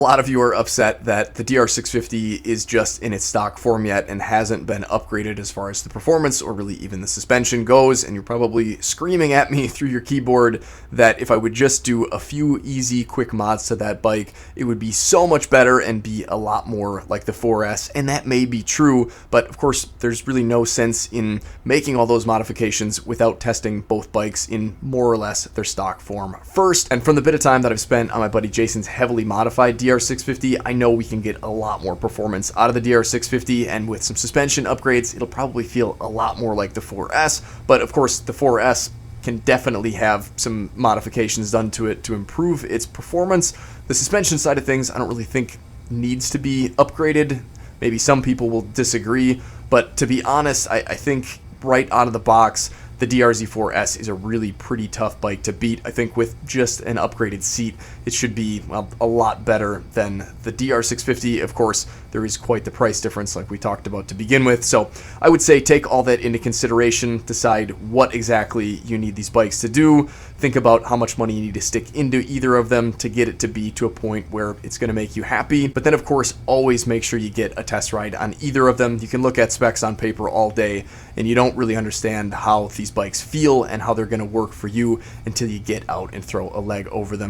A lot of you are upset that the DR650 is just in its stock form yet and hasn't been upgraded as far as the performance or really even the suspension goes, and you're probably screaming at me through your keyboard that if I would just do a few easy, quick mods to that bike, it would be so much better and be a lot more like the 4S, and that may be true, but of course there's really no sense in making all those modifications without testing both bikes in more or less their stock form first. And from the bit of time that I've spent on my buddy Jason's heavily modified DR650, I know we can get a lot more performance out of the DR650, and with some suspension upgrades, it'll probably feel a lot more like the 4S, but of course the 4S can definitely have some modifications done to it to improve its performance. The suspension side of things, I don't really think needs to be upgraded. Maybe some people will disagree, but to be honest, I think right out of the box, the DRZ4S is a really pretty tough bike to beat. I think with just an upgraded seat, it should be, well, a lot better than the DR650. Of course, there is quite the price difference like we talked about to begin with. So I would say take all that into consideration, decide what exactly you need these bikes to do, think about how much money you need to stick into either of them to get it to be to a point where it's going to make you happy. But then of course, always make sure you get a test ride on either of them. You can look at specs on paper all day and you don't really understand how these bikes feel and how they're going to work for you until you get out and throw a leg over them